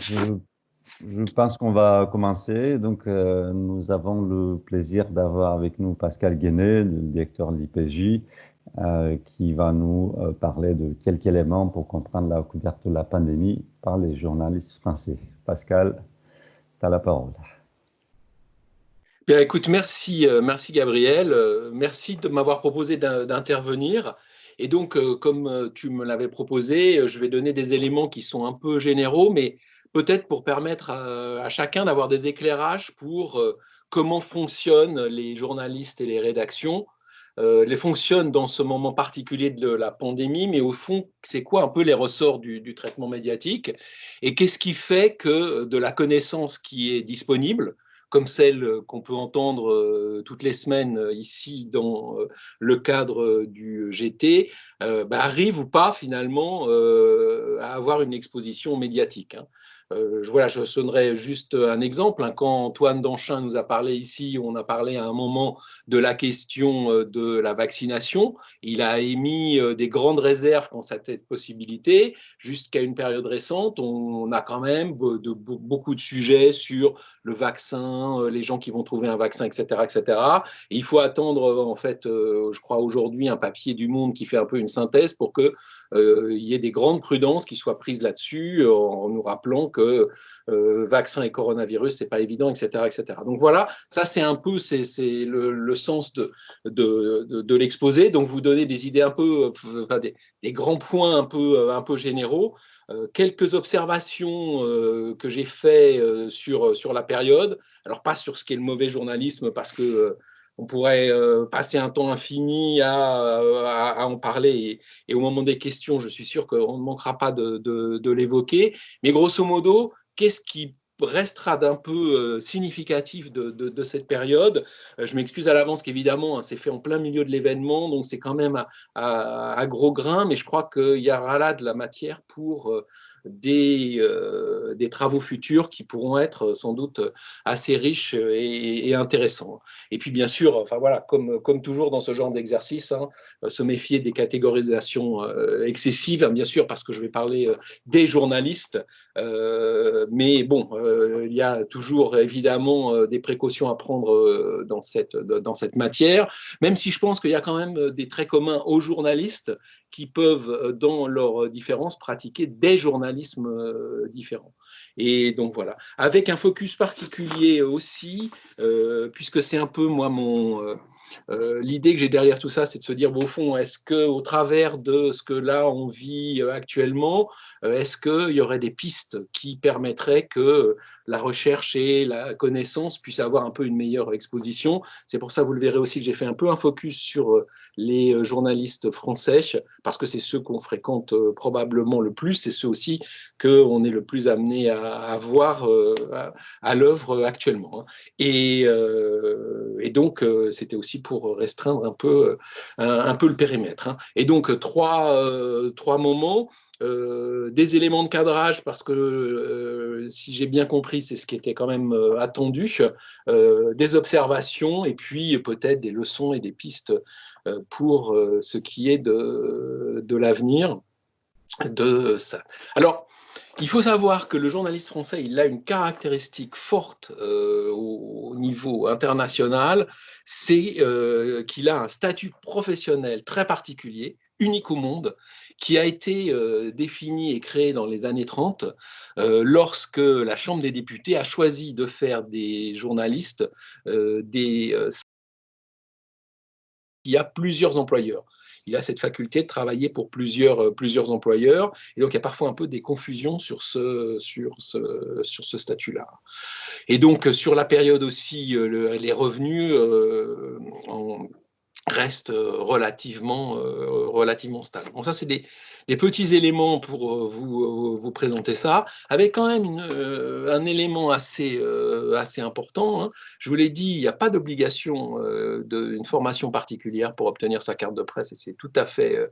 Je, je pense qu'on va commencer. Donc, nous avons le plaisir d'avoir avec nous Pascal Guéné, le directeur de l'IPJ, qui va nous parler de quelques éléments pour comprendre la couverture de la pandémie par les journalistes français. Pascal, tu as la parole. Bien, écoute, merci Gabriel, merci de m'avoir proposé d'intervenir. Et donc, comme tu me l'avais proposé, je vais donner des éléments qui sont un peu généraux, mais peut-être pour permettre à chacun d'avoir des éclairages pour comment fonctionnent les journalistes et les rédactions, les fonctionnent dans ce moment particulier de la pandémie, mais au fond, c'est quoi un peu les ressorts du traitement médiatique et qu'est-ce qui fait que de la connaissance qui est disponible, comme celle qu'on peut entendre toutes les semaines ici dans le cadre du GT, arrive ou pas finalement à avoir une exposition médiatique, hein. Voilà, je sonnerai juste un exemple, hein. Quand Antoine Danchin nous a parlé ici, on a parlé à un moment de la question de la vaccination. Il a émis des grandes réserves quant à cette possibilité. Jusqu'à une période récente, on a quand même beaucoup de sujets sur le vaccin, les gens qui vont trouver un vaccin, etc., etc. Et il faut attendre, en fait, je crois aujourd'hui, un papier du Monde qui fait un peu une synthèse pour que il y ait des grandes prudences qui soient prises là-dessus, en nous rappelant que vaccin et coronavirus, c'est pas évident, etc., etc. Donc voilà, ça c'est un peu le sens de l'exposé. Donc vous donnez des idées un peu, enfin, des grands points un peu généraux. Quelques observations que j'ai fait sur la période. Alors pas sur ce qu'est le mauvais journalisme parce que on pourrait passer un temps infini à en parler et au moment des questions, je suis sûr qu'on ne manquera pas de l'évoquer. Mais grosso modo, qu'est-ce qui restera d'un peu significatif de cette période? Je m'excuse à l'avance qu'évidemment, hein, c'est fait en plein milieu de l'événement, donc c'est quand même à gros grains, mais je crois qu'il y aura là de la matière pour des travaux futurs qui pourront être sans doute assez riches et intéressants. Et puis bien sûr, enfin voilà, comme toujours dans ce genre d'exercice, hein, se méfier des catégorisations excessives, hein, bien sûr, parce que je vais parler des journalistes, mais bon, il y a toujours évidemment des précautions à prendre dans cette matière, même si je pense qu'il y a quand même des traits communs aux journalistes qui peuvent, dans leurs différences, pratiquer des journalismes différents. Et donc voilà, avec un focus particulier aussi, puisque c'est un peu moi l'idée que j'ai derrière tout ça, c'est de se dire, bon, au fond, est-ce qu'au travers de ce que là on vit actuellement, est-ce qu'il y aurait des pistes qui permettraient que la recherche et la connaissance puissent avoir un peu une meilleure exposition? C'est pour ça, vous le verrez aussi, que j'ai fait un peu un focus sur les journalistes français, parce que c'est ceux qu'on fréquente probablement le plus, c'est ceux aussi qu'on est le plus amené à voir à l'œuvre actuellement, hein. Et donc, c'était aussi pour restreindre un peu le périmètre, hein. Et donc, trois moments. Des éléments de cadrage parce que si j'ai bien compris c'est ce qui était quand même attendu, des observations et puis peut-être des leçons et des pistes pour ce qui est de l'avenir de ça. Alors, il faut savoir que le journaliste français, il a une caractéristique forte au niveau international, c'est qu'il a un statut professionnel très particulier, unique au monde, qui a été défini et créé dans les années 30, lorsque la Chambre des députés a choisi de faire des journalistes qui a plusieurs employeurs. Il a cette faculté de travailler pour plusieurs employeurs, et donc il y a parfois un peu des confusions sur ce statut-là. Et donc sur la période aussi, les revenus restent relativement stables. Bon, ça, c'est des petits éléments pour vous présenter ça, avec quand même un élément assez important, hein. Je vous l'ai dit, il n'y a pas d'obligation d'une formation particulière pour obtenir sa carte de presse, et c'est tout à fait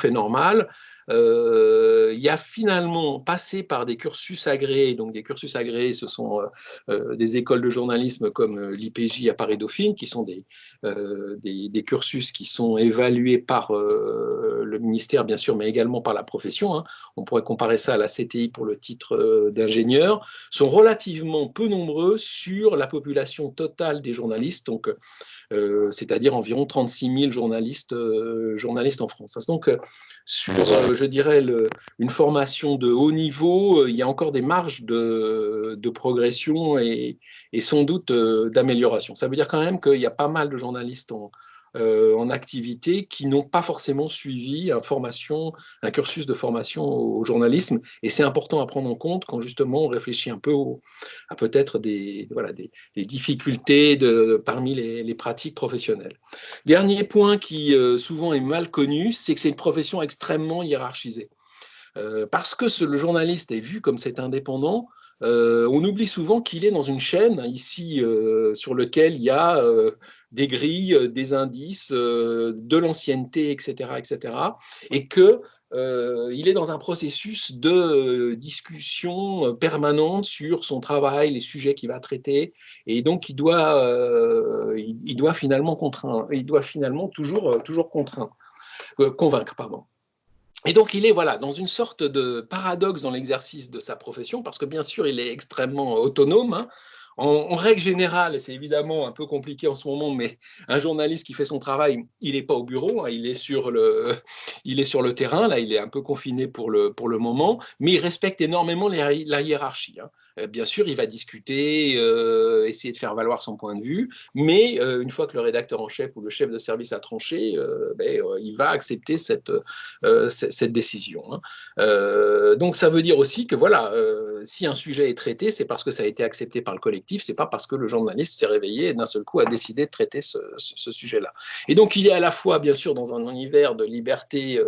normal. il y a finalement passé par des cursus agréés. Donc des cursus agréés, ce sont des écoles de journalisme comme l'IPJ à Paris-Dauphine, qui sont des cursus qui sont évalués par le ministère, bien sûr, mais également par la profession, hein. On pourrait comparer ça à la CTI pour le titre d'ingénieur, sont relativement peu nombreux sur la population totale des journalistes, donc c'est-à-dire environ 36 000 journalistes en France. Donc, sur, je dirais, une formation de haut niveau, il y a encore des marges de progression et sans doute d'amélioration. Ça veut dire quand même qu'il y a pas mal de journalistes en activité qui n'ont pas forcément suivi un cursus de formation au journalisme. Et c'est important à prendre en compte quand justement on réfléchit un peu à peut-être des difficultés parmi les pratiques professionnelles. Dernier point qui souvent est mal connu, c'est que c'est une profession extrêmement hiérarchisée. Parce que le journaliste est vu comme cet indépendant, on oublie souvent qu'il est dans une chaîne ici sur laquelle il y a des grilles, des indices, de l'ancienneté, etc., etc., et que il est dans un processus de discussion permanente sur son travail, les sujets qu'il va traiter, et donc il doit finalement toujours convaincre, pardon. Et donc, il est voilà, dans une sorte de paradoxe dans l'exercice de sa profession, parce que bien sûr, il est extrêmement autonome, hein. En règle générale, c'est évidemment un peu compliqué en ce moment, mais un journaliste qui fait son travail, il n'est pas au bureau, hein, il est sur le terrain, là, il est un peu confiné pour le moment, mais il respecte énormément la hiérarchie, hein. Bien sûr, il va discuter, essayer de faire valoir son point de vue, mais une fois que le rédacteur en chef ou le chef de service a tranché, il va accepter cette décision, hein. Donc ça veut dire aussi que voilà, si un sujet est traité, c'est parce que ça a été accepté par le collectif, c'est pas parce que le journaliste s'est réveillé et d'un seul coup a décidé de traiter ce sujet-là. Et donc il est à la fois bien sûr dans un univers de liberté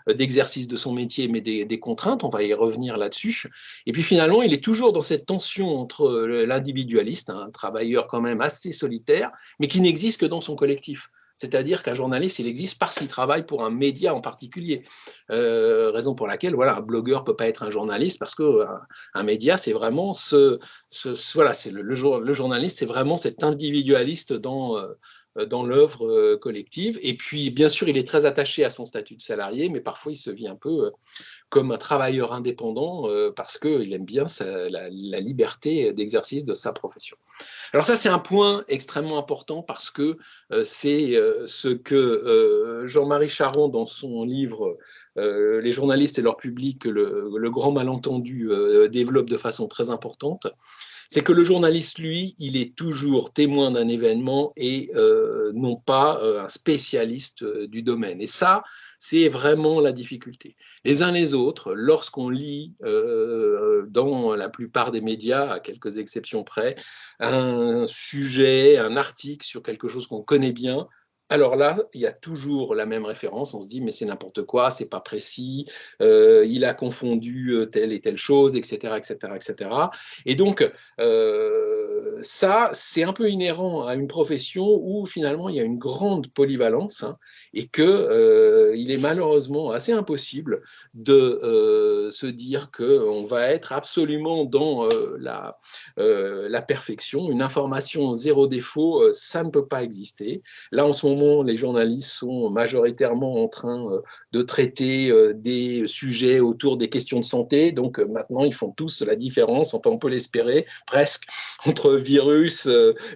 d'exercice de son métier, mais des contraintes, on va y revenir là-dessus. Et puis finalement, il est toujours dans cette tension entre l'individualiste, un travailleur quand même assez solitaire, mais qui n'existe que dans son collectif. C'est-à-dire qu'un journaliste, il existe parce qu'il travaille pour un média en particulier. Raison pour laquelle voilà, un blogueur ne peut pas être un journaliste, parce qu'un média, c'est vraiment voilà, c'est le journaliste, c'est vraiment cet individualiste dans l'œuvre collective. Et puis, bien sûr, il est très attaché à son statut de salarié, mais parfois, il se vit un peu comme un travailleur indépendant parce qu'il aime bien la liberté d'exercice de sa profession. Alors ça, c'est un point extrêmement important parce que c'est ce que Jean-Marie Charon, dans son livre Les journalistes et leur public, le grand malentendu, développe de façon très importante. C'est que le journaliste, lui, il est toujours témoin d'un événement et non pas un spécialiste du domaine. Et ça, c'est vraiment la difficulté. Les uns les autres, lorsqu'on lit dans la plupart des médias, à quelques exceptions près, un sujet, un article sur quelque chose qu'on connaît bien, alors là, il y a toujours la même référence. On se dit, mais c'est n'importe quoi, c'est pas précis, il a confondu telle et telle chose, etc., etc., etc. Et donc, ça, c'est un peu inhérent à une profession où finalement il y a une grande polyvalence, hein, et qu'il est malheureusement assez impossible de se dire qu'on va être absolument dans la perfection. Une information zéro défaut, ça ne peut pas exister. Là, en ce moment, les journalistes sont majoritairement en train de traiter des sujets autour des questions de santé. Donc maintenant, ils font tous la différence, enfin on peut l'espérer, presque, entre virus,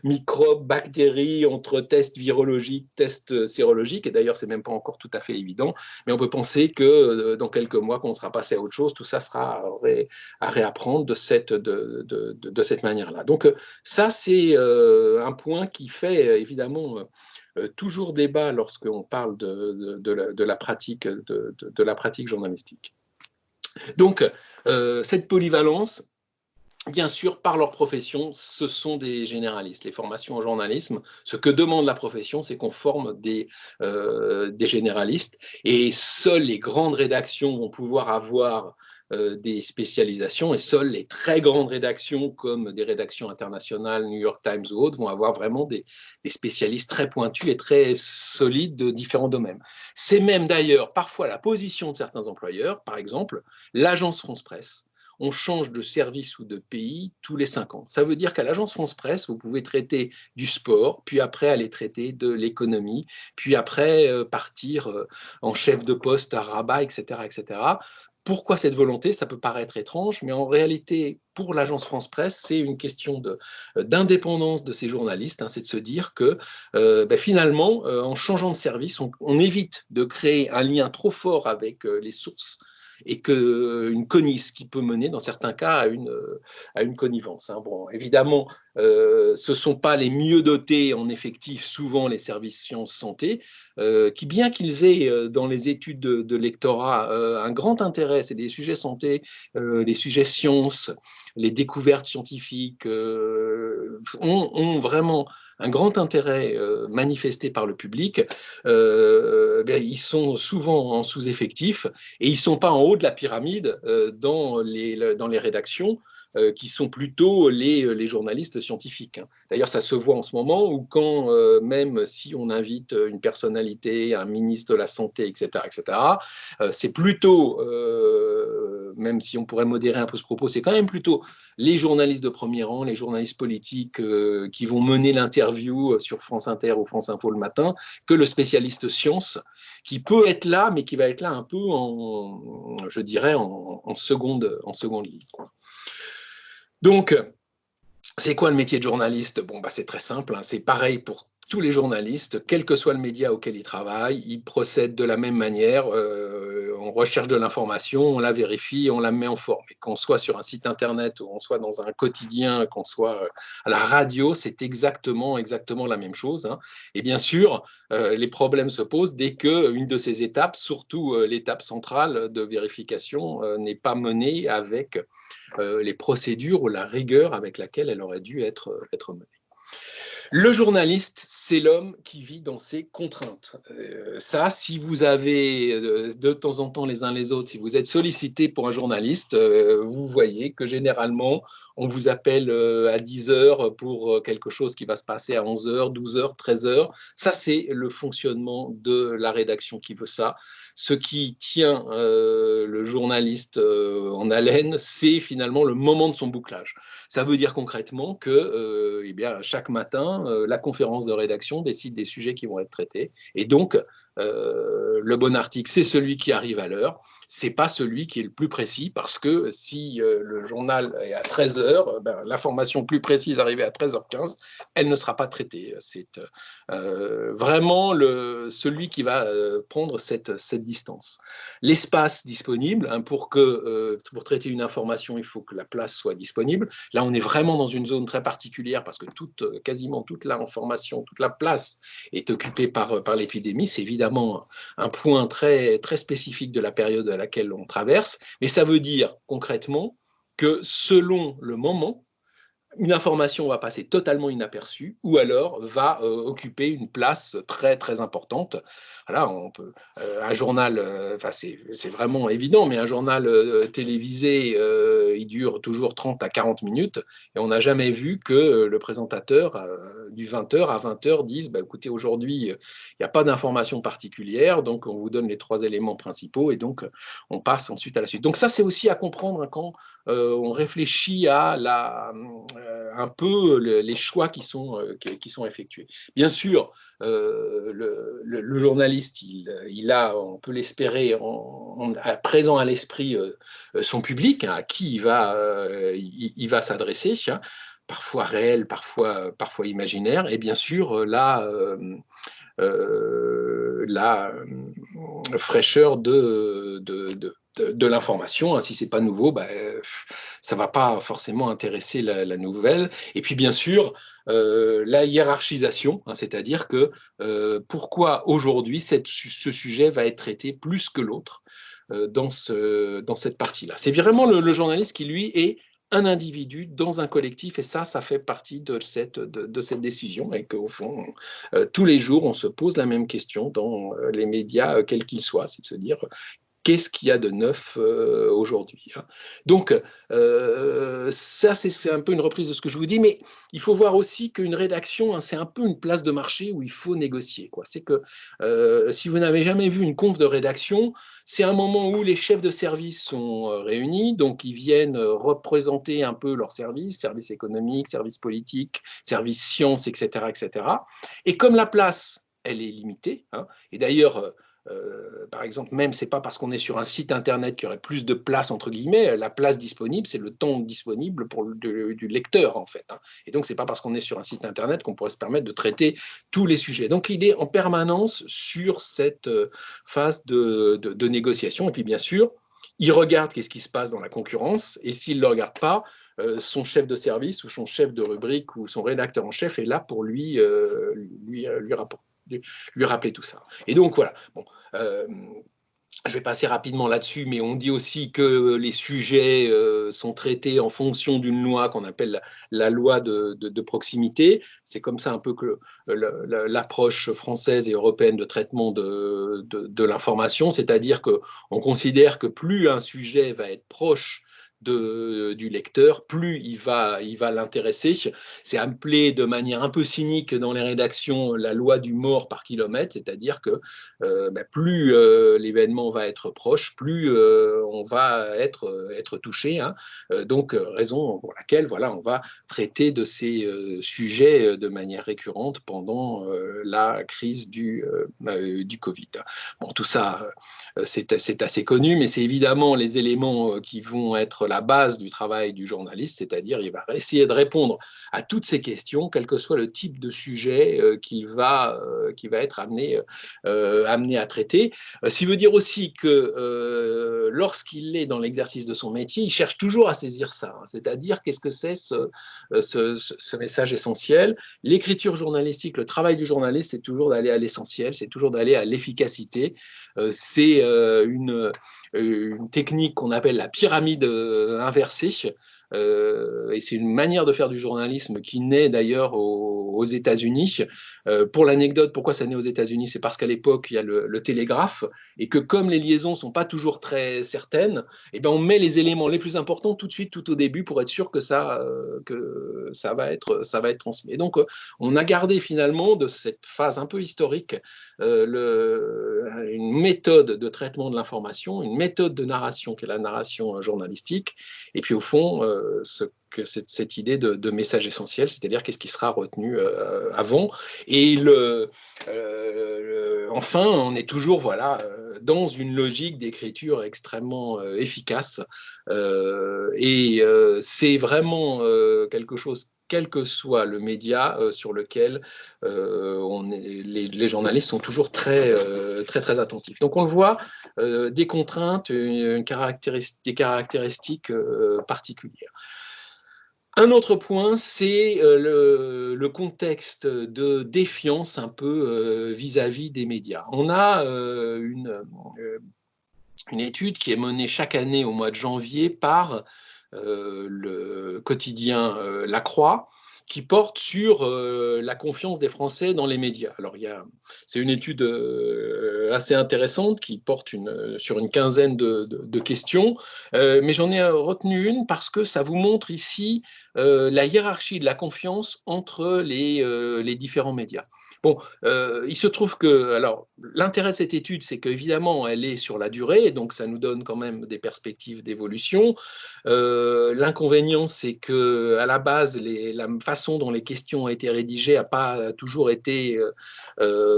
microbes, bactéries, entre tests virologiques, tests sérologiques. Et d'ailleurs, c'est même pas encore tout à fait évident. Mais on peut penser que dans quelques mois, quand on sera passé à autre chose, tout ça sera à réapprendre de cette manière-là. Donc ça, c'est un point qui fait évidemment toujours débat lorsqu'on parle de la pratique journalistique. Donc, cette polyvalence, bien sûr, par leur profession, ce sont des généralistes. Les formations en journalisme, ce que demande la profession, c'est qu'on forme des généralistes. Et seules les grandes rédactions vont pouvoir avoir des spécialisations, et seules les très grandes rédactions comme des rédactions internationales, New York Times ou autres, vont avoir vraiment des spécialistes très pointus et très solides de différents domaines. C'est même d'ailleurs parfois la position de certains employeurs. Par exemple, l'agence France Presse, on change de service ou de pays tous les 5 ans. Ça veut dire qu'à l'agence France Presse, vous pouvez traiter du sport, puis après aller traiter de l'économie, puis après partir en chef de poste à Rabat, etc., etc. Pourquoi cette volonté? Ça peut paraître étrange, mais en réalité, pour l'agence France Presse, c'est une question d'indépendance de ces journalistes. Hein, c'est de se dire que finalement, en changeant de service, on évite de créer un lien trop fort avec les sources et ce qui peut mener dans certains cas à une connivence. Hein. Bon, évidemment, ce ne sont pas les mieux dotés en effectifs, souvent les services sciences santé, qui, bien qu'ils aient dans les études de lectorat un grand intérêt, c'est les sujets santé, les sujets sciences, les découvertes scientifiques, ont vraiment un grand intérêt manifesté par le public, ils sont souvent en sous-effectif et ils ne sont pas en haut de la pyramide dans les rédactions qui sont plutôt les journalistes scientifiques. Hein. D'ailleurs, ça se voit en ce moment où quand, même si on invite une personnalité, un ministre de la Santé, etc., c'est plutôt, même si on pourrait modérer un peu ce propos, c'est quand même plutôt les journalistes de premier rang, les journalistes politiques qui vont mener l'interview sur France Inter ou France Info le matin, que le spécialiste science, qui peut être là, mais qui va être là un peu je dirais, en seconde ligne. Quoi. Donc, c'est quoi le métier de journaliste? Bon, c'est très simple, hein, c'est pareil pour tous les journalistes, quel que soit le média auquel ils travaillent, ils procèdent de la même manière, on recherche de l'information, on la vérifie, on la met en forme. Et qu'on soit sur un site internet ou on soit dans un quotidien, qu'on soit à la radio, c'est exactement la même chose. Hein. Et bien sûr, les problèmes se posent dès qu'une de ces étapes, surtout l'étape centrale de vérification, n'est pas menée avec les procédures ou la rigueur avec laquelle elle aurait dû être menée. Le journaliste, c'est l'homme qui vit dans ses contraintes. Ça, si vous avez de temps en temps les uns les autres, si vous êtes sollicité pour un journaliste, vous voyez que généralement, on vous appelle à 10 heures pour quelque chose qui va se passer à 11 heures, 12 heures, 13 heures. Ça, c'est le fonctionnement de la rédaction qui veut ça. Ce qui tient le journaliste en haleine, c'est finalement le moment de son bouclage. Ça veut dire concrètement que chaque matin, la conférence de rédaction décide des sujets qui vont être traités. Et donc, le bon article, c'est celui qui arrive à l'heure. C'est pas celui qui est le plus précis, parce que si le journal est à 13 heures, l'information plus précise arrivée à 13h15, elle ne sera pas traitée. C'est vraiment celui qui va prendre cette distance. L'espace disponible, hein, pour traiter une information, il faut que la place soit disponible. Là, on est vraiment dans une zone très particulière parce que quasiment toute l'information, toute la place est occupée par l'épidémie. C'est évidemment un point très, très spécifique de la période à laquelle on traverse, mais ça veut dire concrètement que selon le moment, une information va passer totalement inaperçue ou alors va occuper une place très, très importante. Voilà, un journal, c'est vraiment évident, mais un journal télévisé, il dure toujours 30 à 40 minutes et on n'a jamais vu que le présentateur, du 20h à 20h, dise écoutez, aujourd'hui, il n'y a pas d'information particulière, donc on vous donne les 3 éléments principaux et donc on passe ensuite à la suite. Donc ça, c'est aussi à comprendre quand on réfléchit à un peu les choix qui sont effectués. Bien sûr, le journaliste, il a, on peut l'espérer, présent à l'esprit son public, hein, à qui il va s'adresser, hein, parfois réel, parfois imaginaire, et bien sûr la fraîcheur de l'information. Hein. Si ce n'est pas nouveau, ça ne va pas forcément intéresser la nouvelle. Et puis, bien sûr, la hiérarchisation, hein, c'est-à-dire que pourquoi aujourd'hui ce sujet va être traité plus que l'autre dans cette partie-là. C'est vraiment le journaliste qui, lui, est un individu dans un collectif, et ça fait partie de cette décision, et qu'au fond, tous les jours, on se pose la même question dans les médias, quels qu'ils soient, c'est de se dire qu'est-ce qu'il y a de neuf aujourd'hui, hein. Donc, ça, c'est un peu une reprise de ce que je vous dis, mais il faut voir aussi qu'une rédaction, hein, c'est un peu une place de marché où il faut négocier, quoi. C'est que si vous n'avez jamais vu une conf de rédaction, c'est un moment où les chefs de service sont réunis, donc ils viennent représenter un peu leur service économique, service politique, service sciences, etc., etc. Et comme la place, elle est limitée, hein, et d'ailleurs, par exemple, même, c'est pas parce qu'on est sur un site internet qu'il y aurait plus de place, entre guillemets. La place disponible, c'est le temps disponible pour du lecteur, en fait, hein. Et donc, c'est pas parce qu'on est sur un site internet qu'on pourrait se permettre de traiter tous les sujets. Donc, il est en permanence sur cette phase de négociation. Et puis, bien sûr, il regarde qu'est-ce qui se passe dans la concurrence. Et s'il ne le regarde pas, son chef de service ou son chef de rubrique ou son rédacteur en chef est là pour lui rappeler tout ça. Et donc, voilà. Bon, je vais passer rapidement là-dessus, mais on dit aussi que les sujets sont traités en fonction d'une loi qu'on appelle la loi de proximité. C'est comme ça un peu que l'approche française et européenne de traitement de l'information, c'est-à-dire qu'on considère que plus un sujet va être proche du lecteur, plus il va l'intéresser. C'est appelé de manière un peu cynique dans les rédactions la loi du mort par kilomètre, c'est-à-dire que plus l'événement va être proche, plus on va être touché, hein. Donc, raison pour laquelle voilà, on va traiter de ces sujets de manière récurrente pendant la crise du Covid. Bon, tout ça, c'est assez connu, mais c'est évidemment les éléments qui vont être la base du travail du journaliste, c'est-à-dire il va essayer de répondre à toutes ces questions, quel que soit le type de sujet qu'il va être amené à traiter. Ce qui veut dire aussi que lorsqu'il est dans l'exercice de son métier, il cherche toujours à saisir ça, hein, c'est-à-dire qu'est-ce que c'est ce message essentiel. L'écriture journalistique, le travail du journaliste, c'est toujours d'aller à l'essentiel, c'est toujours d'aller à l'efficacité. C'est une technique qu'on appelle la pyramide inversée. Et c'est une manière de faire du journalisme qui naît d'ailleurs aux États-Unis. Pour l'anecdote, pourquoi ça naît aux États-Unis? C'est parce qu'à l'époque, il y a le télégraphe, et que comme les liaisons ne sont pas toujours très certaines, eh ben, on met les éléments les plus importants tout de suite, tout au début, pour être sûr que ça va être transmis. Et donc, on a gardé finalement de cette phase un peu historique une méthode de traitement de l'information, une méthode de narration qui est la narration journalistique, et puis au fond, cette idée de message essentiel, c'est-à-dire qu'est-ce qui sera retenu avant. Et enfin, on est toujours voilà, dans une logique d'écriture extrêmement efficace. Et c'est vraiment quelque chose, quel que soit le média sur lequel les journalistes sont toujours très, très, très attentifs. Donc on le voit, des contraintes, des caractéristiques particulières. Un autre point, c'est le contexte de défiance un peu vis-à-vis des médias. On a une étude qui est menée chaque année au mois de janvier par le quotidien La Croix, qui porte sur la confiance des Français dans les médias. Alors, c'est une étude assez intéressante qui porte sur une quinzaine de questions, mais j'en ai retenu une parce que ça vous montre ici la hiérarchie de la confiance entre les différents médias. Bon, il se trouve que, alors, l'intérêt de cette étude, c'est qu'évidemment, elle est sur la durée, donc ça nous donne quand même des perspectives d'évolution. L'inconvénient, c'est que à la base, la façon dont les questions ont été rédigées n'a pas toujours été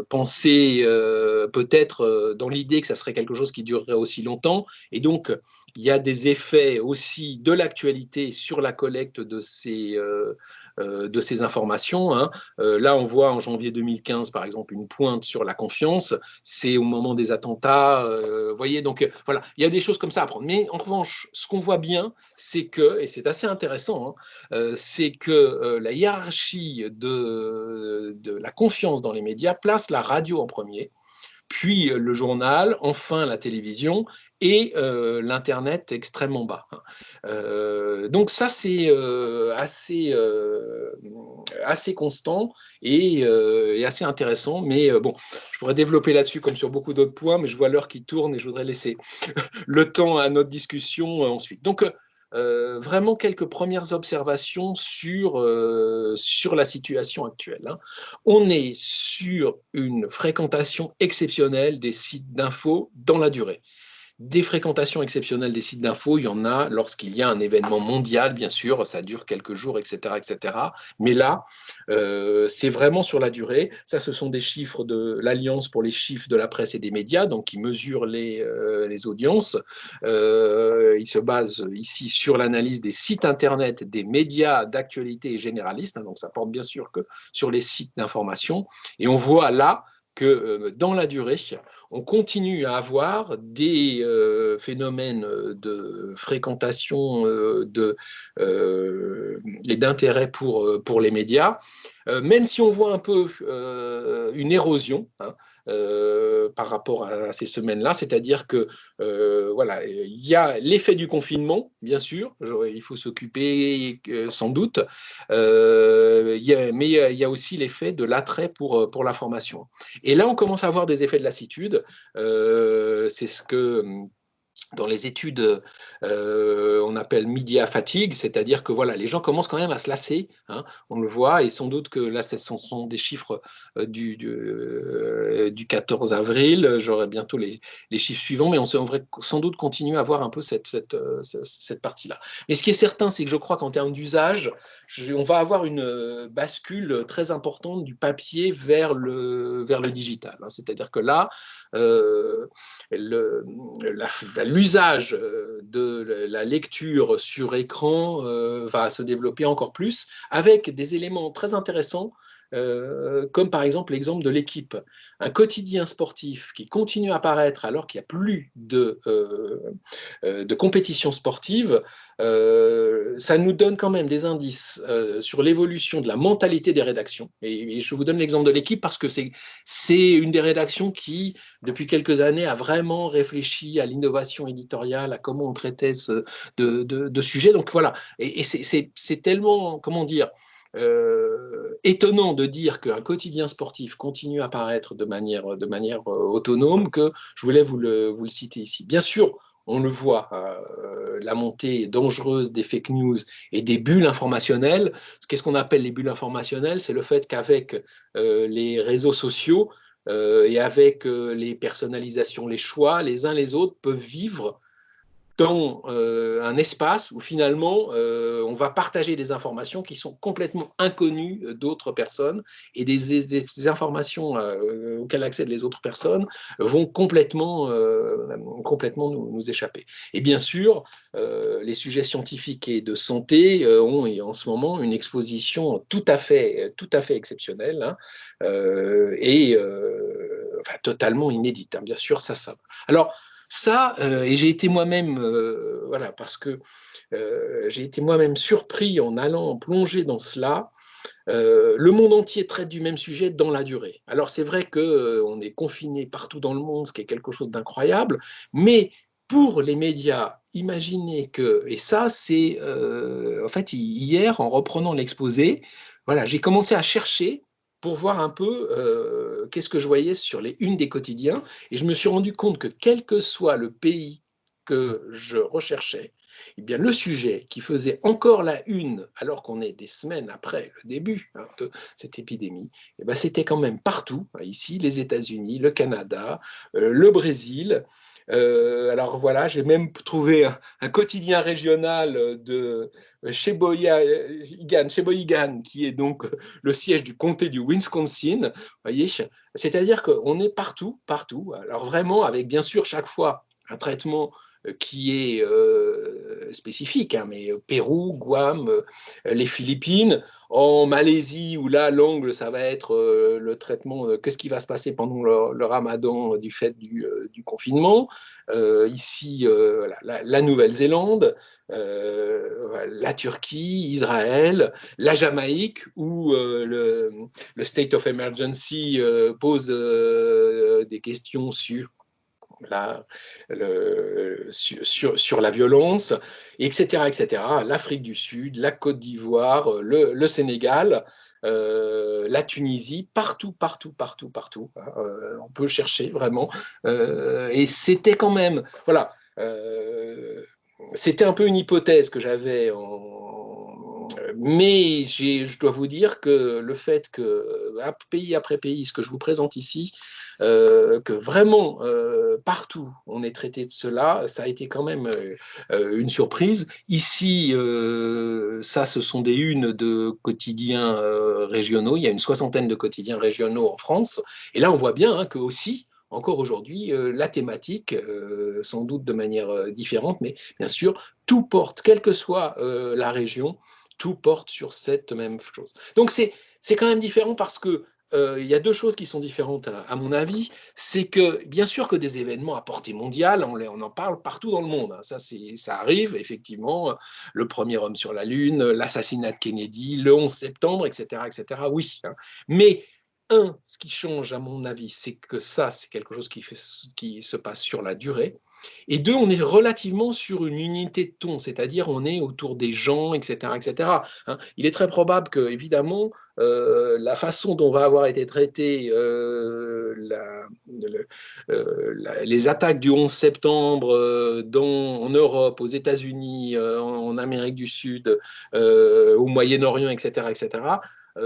pensée, peut-être dans l'idée que ça serait quelque chose qui durerait aussi longtemps. Et donc, il y a des effets aussi de l'actualité sur la collecte de ces informations, hein. Là, on voit en janvier 2015, par exemple, une pointe sur la confiance. C'est au moment des attentats. Vous voyez, donc voilà, il y a des choses comme ça à prendre. Mais en revanche, ce qu'on voit bien, c'est que, et c'est assez intéressant, hein, c'est que la hiérarchie de la confiance dans les médias place la radio en premier. puis le journal, enfin la télévision et l'Internet extrêmement bas. Donc ça, c'est assez constant et assez intéressant. Mais bon, je pourrais développer là-dessus comme sur beaucoup d'autres points, mais je vois l'heure qui tourne et je voudrais laisser le temps à notre discussion ensuite. Donc, vraiment quelques premières observations sur la situation actuelle. Hein. On est sur une fréquentation exceptionnelle des sites d'infos dans la durée. Des fréquentations exceptionnelles des sites d'infos, il y en a lorsqu'il y a un événement mondial, bien sûr, ça dure quelques jours, etc. etc. Mais là, c'est vraiment sur la durée. Ça, ce sont des chiffres de l'Alliance pour les chiffres de la presse et des médias, donc qui mesurent les audiences. Il se base ici sur l'analyse des sites Internet, des médias d'actualité et généralistes, hein, donc ça porte bien sûr que sur les sites d'information. Et on voit là que dans la durée, on continue à avoir des phénomènes de fréquentation et d'intérêt pour les médias, même si on voit un peu une érosion, hein, par rapport à ces semaines-là, c'est-à-dire que voilà, il y a l'effet du confinement, bien sûr, il faut s'occuper sans doute, mais il y a aussi l'effet de l'attrait pour l'information. Et là, on commence à avoir des effets de lassitude. C'est ce que dans les études, on appelle média fatigue, c'est-à-dire que voilà, les gens commencent quand même à se lasser, hein, on le voit, et sans doute que là, ce sont des chiffres du 14 avril, j'aurai bientôt les chiffres suivants, mais on devrait sans doute continuer à voir un peu cette partie-là. Mais ce qui est certain, c'est que je crois qu'en termes d'usage, on va avoir une bascule très importante du papier vers le digital, hein, c'est-à-dire que là, l'usage de la lecture sur écran va se développer encore plus avec des éléments très intéressants comme par exemple l'exemple de l'équipe. Un quotidien sportif qui continue à apparaître alors qu'il n'y a plus de compétition sportive, ça nous donne quand même des indices sur l'évolution de la mentalité des rédactions. Et je vous donne l'exemple de l'équipe parce que c'est une des rédactions qui, depuis quelques années, a vraiment réfléchi à l'innovation éditoriale, à comment on traitait de sujets. Donc voilà, et c'est tellement, comment dire, étonnant de dire qu'un quotidien sportif continue à apparaître de manière autonome que je voulais vous le citer ici. Bien sûr, on le voit, la montée dangereuse des fake news et des bulles informationnelles. Qu'est-ce qu'on appelle les bulles informationnelles? C'est le fait qu'avec les réseaux sociaux et avec les personnalisations, les choix, les uns les autres peuvent vivre dans un espace où finalement on va partager des informations qui sont complètement inconnues d'autres personnes et des informations auxquelles accèdent les autres personnes vont complètement nous échapper. Et bien sûr, les sujets scientifiques et de santé ont en ce moment une exposition tout à fait exceptionnelle, hein, enfin, totalement inédite, hein, bien sûr, ça. Alors, ça, et j'ai été moi-même, voilà, parce que j'ai été moi-même surpris en allant plonger dans cela. Le monde entier traite du même sujet dans la durée. Alors c'est vrai qu'on est confiné partout dans le monde, ce qui est quelque chose d'incroyable, mais pour les médias, imaginez que, et ça c'est, en fait, hier, en reprenant l'exposé, voilà, j'ai commencé à chercher pour voir un peu qu'est-ce que je voyais sur les unes des quotidiens, et je me suis rendu compte que quel que soit le pays que je recherchais, eh bien, le sujet qui faisait encore la une, alors qu'on est des semaines après le début, hein, de cette épidémie, eh bien, c'était quand même partout, hein, ici, les États-Unis, le Canada, le Brésil. Alors voilà, j'ai même trouvé un quotidien régional de Sheboygan, qui est donc le siège du comté du Wisconsin. Voyez, c'est-à-dire qu'on est partout, partout. Alors vraiment, avec bien sûr chaque fois un traitement qui est spécifique, hein, mais Pérou, Guam, les Philippines, en Malaisie, où là, l'angle, ça va être le traitement, qu'est-ce qui va se passer pendant le ramadan du fait du confinement, ici, la Nouvelle-Zélande, la Turquie, Israël, la Jamaïque, où le state of emergency pose des questions sur sur la violence, etc., etc. L'Afrique du Sud, la Côte d'Ivoire, le Sénégal, la Tunisie, partout, partout, partout, partout. On peut chercher vraiment. Et c'était quand même, voilà, c'était un peu une hypothèse que j'avais mais je dois vous dire que le fait que, pays après pays, ce que je vous présente ici, que vraiment partout on est traité de cela, ça a été quand même une surprise. Ici, ça, ce sont des unes de quotidiens régionaux. Il y a une soixantaine de quotidiens régionaux en France. Et là, on voit bien hein, que aussi, encore aujourd'hui, la thématique, sans doute de manière différente, mais bien sûr, tout porte, quelle que soit la région, tout porte sur cette même chose. Donc c'est quand même différent parce que il y a deux choses qui sont différentes à mon avis. C'est que bien sûr que des événements à portée mondiale, on en parle partout dans le monde. Hein. Ça arrive effectivement. Le premier homme sur la Lune, l'assassinat de Kennedy, le 11 septembre, etc., etc. Oui. Hein. Mais ce qui change à mon avis, c'est que ça, c'est quelque chose qui se passe sur la durée. Et deux, on est relativement sur une unité de ton, c'est-à-dire on est autour des gens, etc., etc. Hein. Il est très probable que, évidemment, la façon dont va avoir été traitée les attaques du 11 septembre en Europe, aux États-Unis, en Amérique du Sud, au Moyen-Orient, etc., etc.,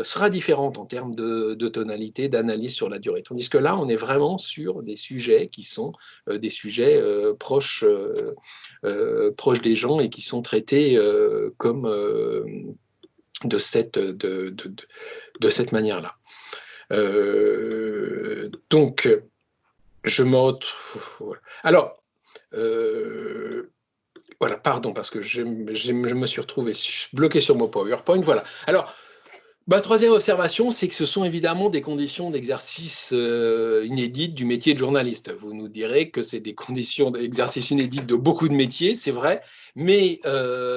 sera différente en termes de tonalité, d'analyse sur la durée. Tandis que là, on est vraiment sur des sujets qui sont des sujets proches des gens et qui sont traités comme de cette manière-là. Donc, je me retrouve... Alors, voilà, pardon, parce que je me suis retrouvé bloqué sur mon PowerPoint. Voilà. Alors, troisième observation, c'est que ce sont évidemment des conditions d'exercice inédites du métier de journaliste. Vous nous direz que c'est des conditions d'exercice inédites de beaucoup de métiers, c'est vrai, mais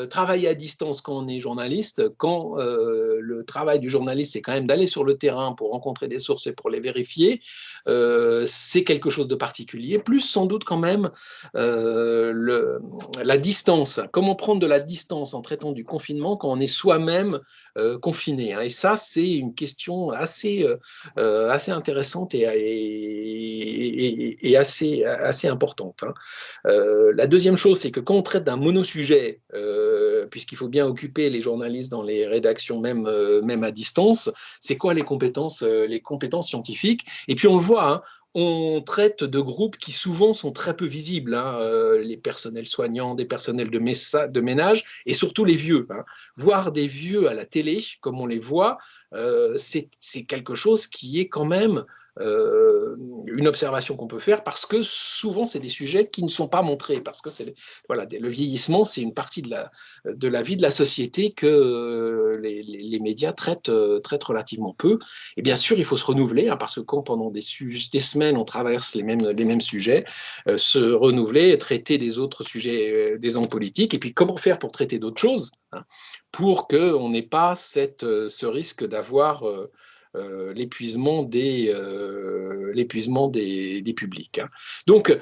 travailler à distance quand on est journaliste, quand le travail du journaliste, c'est quand même d'aller sur le terrain pour rencontrer des sources et pour les vérifier, c'est quelque chose de particulier, plus sans doute quand même la distance. Comment prendre de la distance en traitant du confinement quand on est soi-même confiné. Hein. Et ça, c'est une question assez intéressante et assez importante. Hein. La deuxième chose, c'est que quand on traite d'un monosujet, puisqu'il faut bien occuper les journalistes dans les rédactions même à distance, c'est quoi les compétences scientifiques? Et puis on le voit, hein, on traite de groupes qui souvent sont très peu visibles, hein, les personnels soignants, des personnels de ménage et surtout les vieux. Hein. Voir des vieux à la télé, comme on les voit, c'est quelque chose qui est quand même une observation qu'on peut faire parce que souvent c'est des sujets qui ne sont pas montrés parce que voilà, le vieillissement c'est une partie de la vie de la société que les médias traitent relativement peu. Et bien sûr il faut se renouveler hein, parce que quand pendant des semaines on traverse les mêmes sujets, se renouveler, traiter des autres sujets, des hommes politiques et puis comment faire pour traiter d'autres choses hein, pour qu'on n'ait pas ce risque d'avoir l'épuisement des publics. Hein. Donc,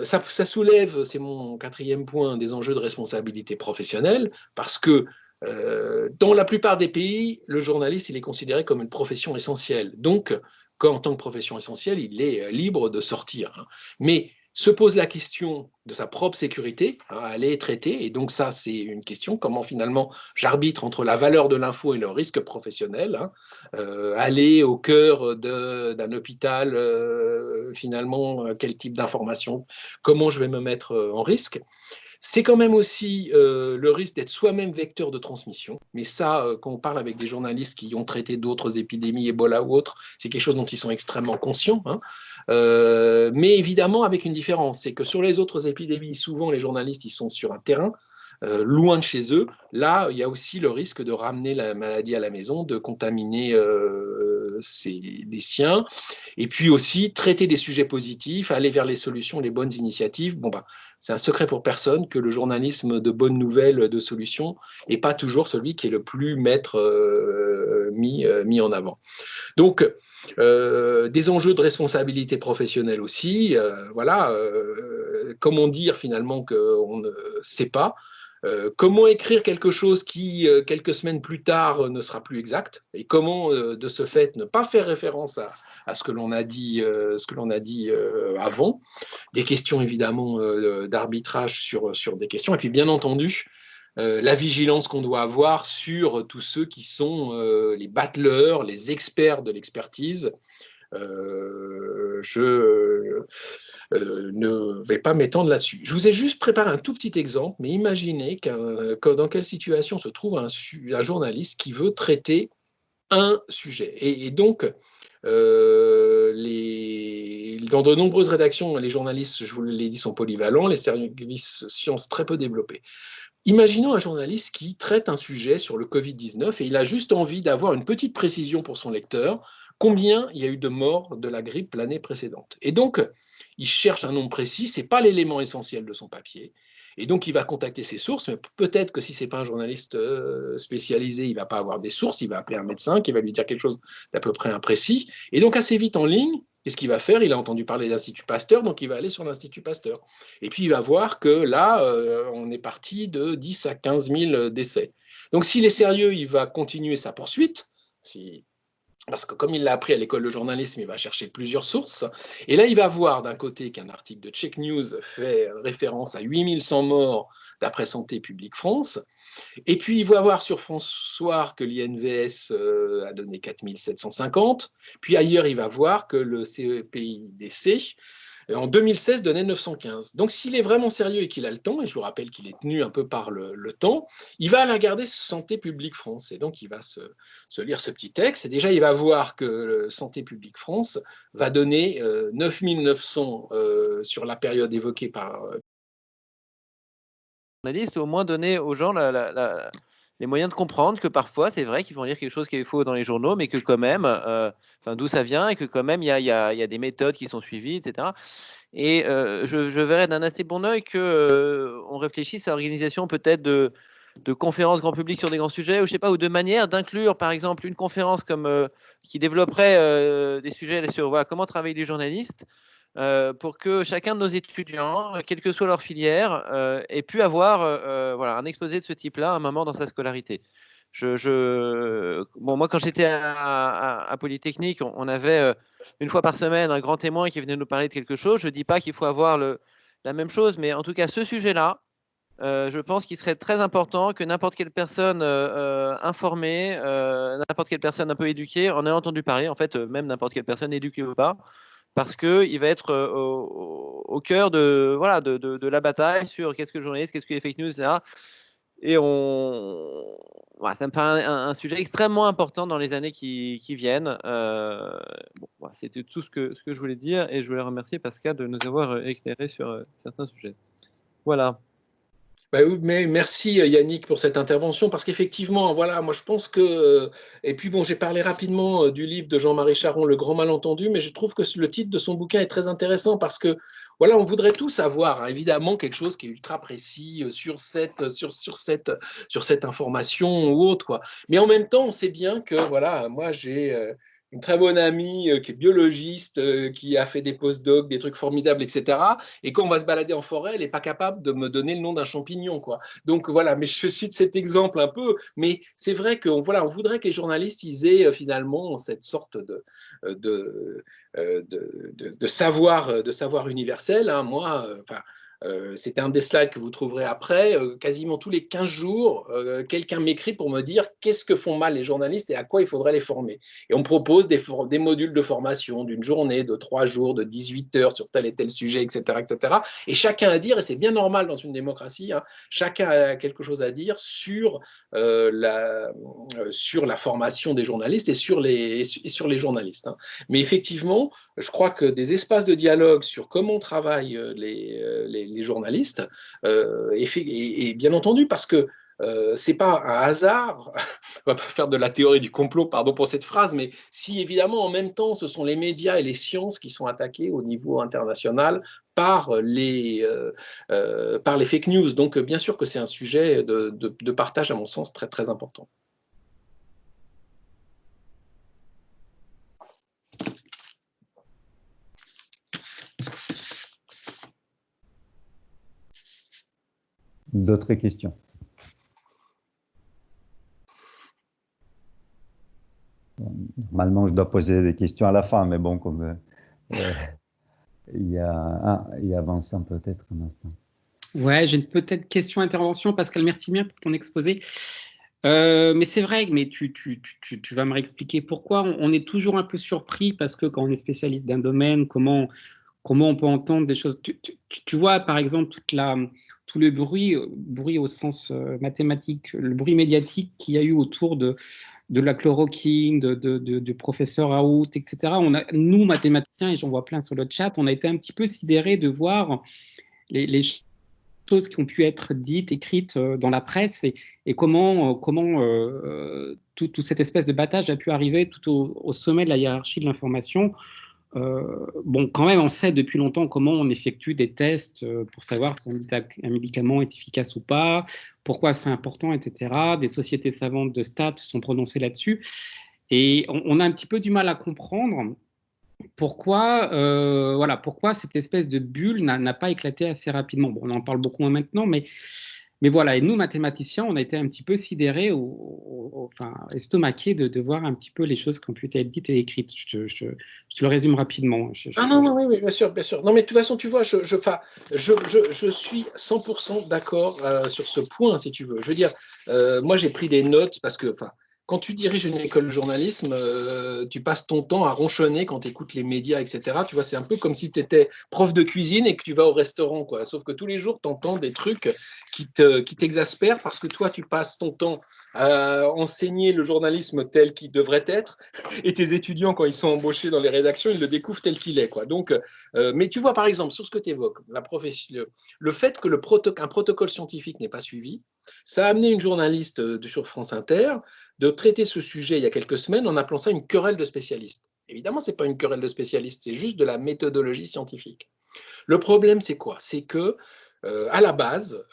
ça soulève, c'est mon quatrième point, des enjeux de responsabilité professionnelle, parce que dans la plupart des pays, le journaliste il est considéré comme une profession essentielle. Donc, en tant que profession essentielle, il est libre de sortir. Hein. Mais se pose la question de sa propre sécurité, hein, elle est traitée, et donc ça, c'est une question, comment finalement j'arbitre entre la valeur de l'info et le risque professionnel, hein, aller au cœur d'un hôpital, finalement, quel type d'information, comment je vais me mettre en risque. C'est quand même aussi le risque d'être soi-même vecteur de transmission. Mais ça, quand on parle avec des journalistes qui ont traité d'autres épidémies, Ebola ou autres, c'est quelque chose dont ils sont extrêmement conscients. Hein. Mais évidemment, avec une différence, c'est que sur les autres épidémies, souvent les journalistes, ils sont sur un terrain, loin de chez eux. Là, il y a aussi le risque de ramener la maladie à la maison, de contaminer les siens. Et puis aussi, traiter des sujets positifs, aller vers les solutions, les bonnes initiatives. Bon, bah, c'est un secret pour personne que le journalisme de bonnes nouvelles, de solutions, n'est pas toujours celui qui est le plus mis en avant. Donc, des enjeux de responsabilité professionnelle aussi. Voilà, comment dire finalement qu'on ne sait pas. Comment écrire quelque chose qui, quelques semaines plus tard, ne sera plus exact, et comment, de ce fait, ne pas faire référence à ce que l'on a dit, avant. Des questions évidemment d'arbitrage sur des questions, et puis bien entendu, la vigilance qu'on doit avoir sur tous ceux qui sont les battleurs, les experts de l'expertise. Je ne vais pas m'étendre là-dessus. Je vous ai juste préparé un tout petit exemple, mais imaginez dans quelle situation se trouve un journaliste qui veut traiter un sujet. Et donc, dans de nombreuses rédactions, les journalistes, je vous l'ai dit, sont polyvalents, les services sciences très peu développés. Imaginons un journaliste qui traite un sujet sur le Covid-19 et il a juste envie d'avoir une petite précision pour son lecteur. Combien il y a eu de morts de la grippe l'année précédente? Et donc, il cherche un nombre précis, ce n'est pas l'élément essentiel de son papier. Et donc, il va contacter ses sources, mais peut-être que si ce n'est pas un journaliste spécialisé, il ne va pas avoir des sources, il va appeler un médecin qui va lui dire quelque chose d'à peu près imprécis. Et donc, assez vite en ligne, qu'est-ce qu'il va faire? Il a entendu parler de l'Institut Pasteur, donc il va aller sur l'Institut Pasteur. Et puis, il va voir que là, on est parti de 10 à 15 000 décès. Donc, s'il est sérieux, il va continuer sa poursuite. Parce que comme il l'a appris à l'école de journalisme, il va chercher plusieurs sources. Et là, il va voir d'un côté qu'un article de Check News fait référence à 8100 morts d'après Santé publique France. Et puis, il va voir sur France Soir que l'INVS a donné 4750. Puis ailleurs, il va voir que le CEPIDC, en 2016, donnait 915. Donc, s'il est vraiment sérieux et qu'il a le temps, et je vous rappelle qu'il est tenu un peu par le temps, il va aller regarder Santé publique France. Et donc, il va se lire ce petit texte. Et déjà, il va voir que Santé publique France va donner 9900 sur la période évoquée par journaliste, au moins donner aux gens les moyens de comprendre que parfois, c'est vrai qu'ils vont lire quelque chose qui est faux dans les journaux, mais que quand même, d'où ça vient, et que quand même, il y a des méthodes qui sont suivies, etc. Et je verrais d'un assez bon œil que on réfléchisse à l'organisation peut-être de conférences grand public sur des grands sujets, ou je sais pas, ou de manière d'inclure, par exemple, une conférence comme qui développerait des sujets sur voilà, comment travaillent les journalistes, pour que chacun de nos étudiants, quelle que soit leur filière, ait pu avoir voilà, un exposé de ce type-là à un moment dans sa scolarité. Bon, moi, quand j'étais à Polytechnique, on avait une fois par semaine un grand témoin qui venait nous parler de quelque chose. Je ne dis pas qu'il faut avoir la même chose, mais en tout cas, ce sujet-là, je pense qu'il serait très important que n'importe quelle personne informée, n'importe quelle personne un peu éduquée en ait entendu parler, en fait, même n'importe quelle personne éduquée ou pas, parce qu'il va être au cœur voilà, de la bataille sur qu'est-ce que le journaliste, qu'est-ce que les fake news, etc. Et voilà, ça me paraît un sujet extrêmement important dans les années qui viennent. Bon, voilà, c'était tout ce que je voulais dire, et je voulais remercier Pascal de nous avoir éclairé sur certains sujets. Voilà. Bah oui, mais merci Yannick pour cette intervention, parce qu'effectivement, voilà, moi je pense que, et puis bon, j'ai parlé rapidement du livre de Jean-Marie Charon, Le Grand Malentendu, mais je trouve que le titre de son bouquin est très intéressant parce que, voilà, on voudrait tous avoir, hein, évidemment, quelque chose qui est ultra précis sur cette information ou autre, quoi. Mais en même temps, on sait bien que, voilà, moi j'ai une très bonne amie qui est biologiste, qui a fait des post-docs, des trucs formidables, etc. Et quand on va se balader en forêt, elle n'est pas capable de me donner le nom d'un champignon, quoi. Donc voilà, mais je cite cet exemple un peu, mais c'est vrai qu'on voilà, on voudrait que les journalistes ils aient finalement cette sorte de, de savoir universel. Hein. Moi, c'est un des slides que vous trouverez après. Quasiment tous les 15 jours, quelqu'un m'écrit pour me dire qu'est-ce que font mal les journalistes et à quoi il faudrait les former. Et on me propose des modules de formation d'une journée, de 3 jours, de 18 heures sur tel et tel sujet, etc. etc. Et chacun a dire, et c'est bien normal dans une démocratie, hein, chacun a quelque chose à dire sur la formation des journalistes et sur les journalistes. Hein. Mais effectivement, je crois que des espaces de dialogue sur comment travaillent les journalistes, et bien entendu, parce que c'est pas un hasard, on va pas faire de la théorie du complot, pardon pour cette phrase, mais si évidemment en même temps ce sont les médias et les sciences qui sont attaqués au niveau international par les fake news. Donc bien sûr que c'est un sujet de partage à mon sens très très important. D'autres questions? Normalement, je dois poser des questions à la fin, mais bon, comme il y a Vincent peut-être un instant. Ouais, j'ai une peut-être question intervention, Pascal, merci bien pour ton exposé. Mais c'est vrai, mais tu vas me réexpliquer pourquoi on est toujours un peu surpris, parce que quand on est spécialiste d'un domaine, comment on peut entendre des choses. Tu vois, par exemple, tout le bruit au sens mathématique, le bruit médiatique qu'il y a eu autour de la chloroquine, du professeur Raoult, etc. Nous, mathématiciens, et j'en vois plein sur le chat, on a été un petit peu sidérés de voir les choses qui ont pu être dites, écrites dans la presse, et comment toute cette espèce de battage a pu arriver tout au sommet de la hiérarchie de l'information. Bon, quand même, on sait depuis longtemps comment on effectue des tests pour savoir si un médicament est efficace ou pas, pourquoi c'est important, etc. Des sociétés savantes de stats se sont prononcées là-dessus. Et on a un petit peu du mal à comprendre pourquoi cette espèce de bulle n'a pas éclaté assez rapidement. Bon, on en parle beaucoup moins maintenant, mais voilà. Et nous, mathématiciens, on a été un petit peu sidérés, enfin estomaqués de voir un petit peu les choses qui ont pu être dites et écrites. Je te le résume rapidement. Oui, bien sûr, bien sûr. Non, mais de toute façon, tu vois, je suis 100% d'accord sur ce point, si tu veux. Je veux dire, moi, j'ai pris des notes parce que, enfin, quand tu diriges une école de journalisme, tu passes ton temps à ronchonner quand tu écoutes les médias, etc. Tu vois, c'est un peu comme si tu étais prof de cuisine et que tu vas au restaurant, quoi. Sauf que tous les jours, tu entends des trucs qui t'exaspèrent parce que toi, tu passes ton temps à enseigner le journalisme tel qu'il devrait être, et tes étudiants, quand ils sont embauchés dans les rédactions, ils le découvrent tel qu'il est, quoi. Donc, mais tu vois, par exemple, sur ce que tu évoques, le fait que un protocole scientifique n'est pas suivi, ça a amené une journaliste sur France Inter de traiter ce sujet il y a quelques semaines en appelant ça une querelle de spécialistes. Évidemment, ce n'est pas une querelle de spécialistes, c'est juste de la méthodologie scientifique. Le problème, c'est quoi? C'est que, à la base,